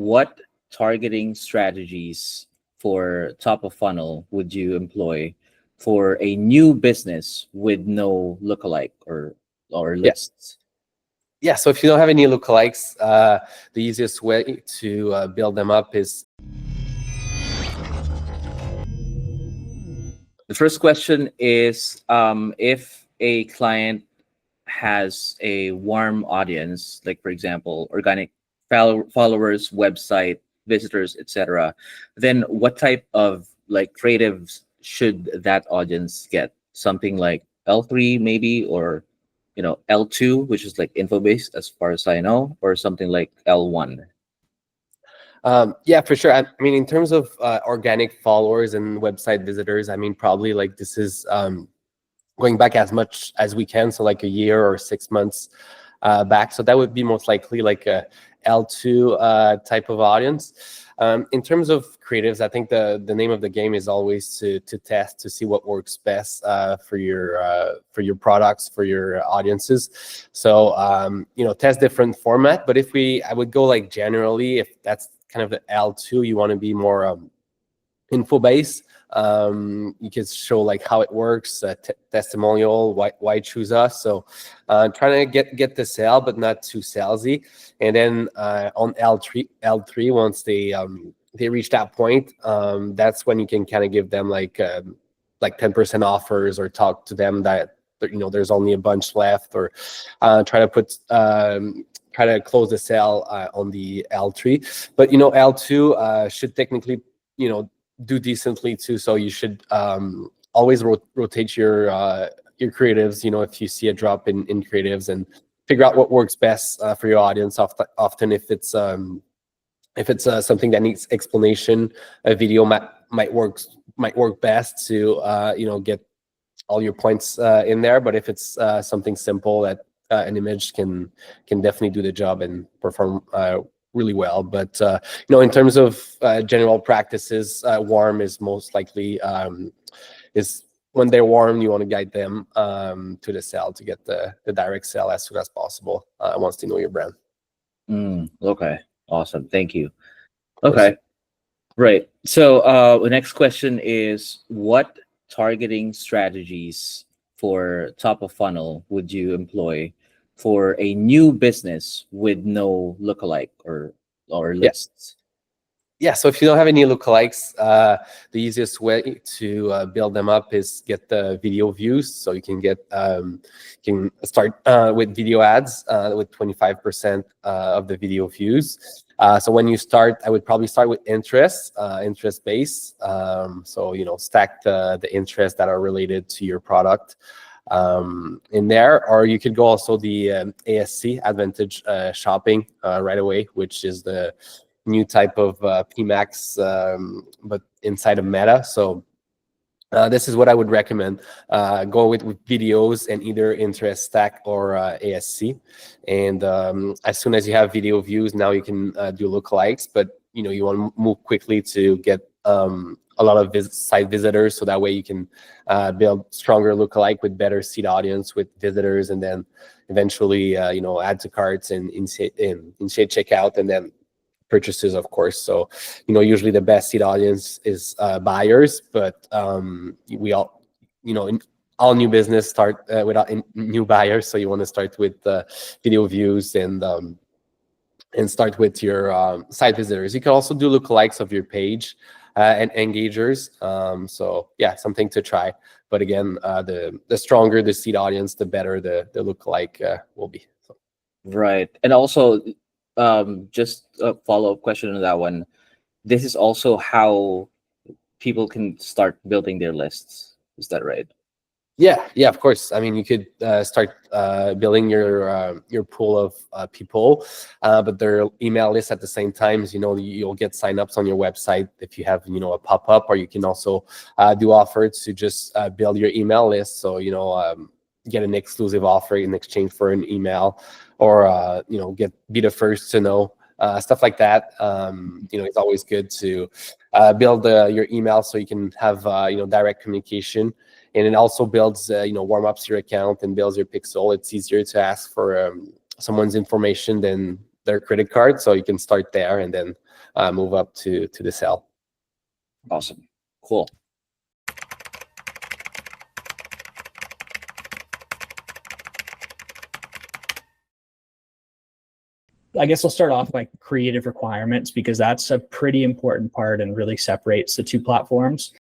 what targeting strategies for top of funnel would you employ for a new business with no lookalike or Yeah. lists? Yeah, so if you don't have any lookalikes, the easiest way to build them up is The first question is if a client has a warm audience, like for example, organic followers, website visitors, etc., then what type of like creatives should that audience get? Something like L3 maybe, or L2, which is like info based as far as I know, or something like L1. yeah, for sure. I mean, in terms of organic followers and website visitors, I mean, probably like this is going back as much as we can, so like a year or 6 months back. So that would be most likely like a L2 type of audience. In terms of creatives, I think the name of the game is always to test to see what works best for your products, for your audiences. So test different format. But I would go like generally, if that's kind of the L2, you want to be more info based. You can show like how it works, testimonial, why choose us. So trying to get the sale, but not too salesy. And then on L3, once they reach that point, that's when you can kind of give them like 10% offers, or talk to them that there's only a bunch left, or try to close the sale on the L3. But L2 should technically do decently too. So you should always rotate your creatives. If you see a drop in creatives, and figure out what works best for your audience. Often, if it's something that needs explanation, a video might work best to get all your points in there. But if it's something simple, that an image can definitely do the job and perform really well. But in terms of general practices, warm is most likely is when they're warm, you want to guide them to the sale to get the direct sale as soon as possible once they know your brand. Okay, awesome, thank you. Of course. Okay, right. So the next question is, what targeting strategies for top of funnel would you employ for a new business with no lookalike or Yeah. lists? Yeah, so if you don't have any lookalikes, the easiest way to build them up is get the video views. So you can start with video ads with 25% of the video views. So when you start, I would probably start with interest base. So stack the interests that are related to your product in there, or you could go also the ASC, Advantage Shopping, right away, which is the new type of PMAX, but inside of Meta. So this is what I would recommend. Go with videos and either interest stack or ASC. And as soon as you have video views, now you can do lookalikes. But you want to move quickly to get a lot of site visitors, so that way you can build stronger lookalike with better seed audience with visitors, and then eventually add to carts and initiate checkout, and then purchases, of course. So usually the best seed audience is buyers, but we all in all new business start without new buyers. So you want to start with video views and start with your site visitors. You can also do lookalikes of your page and engagers. So yeah, something to try. But again, the stronger the seed audience, the better the lookalike will be. So. Right. And also, just a follow-up question on that one. This is also how people can start building their lists. Is that right? Yeah, of course. I mean, you could start building your pool of people, but their email list at the same time. You'll get signups on your website if you have a pop-up, or you can also do offers to just build your email list. So get an exclusive offer in exchange for an email, or be the first to know. Stuff like that. It's always good to build your email so you can have direct communication. And it also builds, warm ups your account and builds your pixel. It's easier to ask for someone's information than their credit card. So you can start there and then move up to the sell. Awesome. Cool. I guess I'll start off by creative requirements, because that's a pretty important part and really separates the two platforms.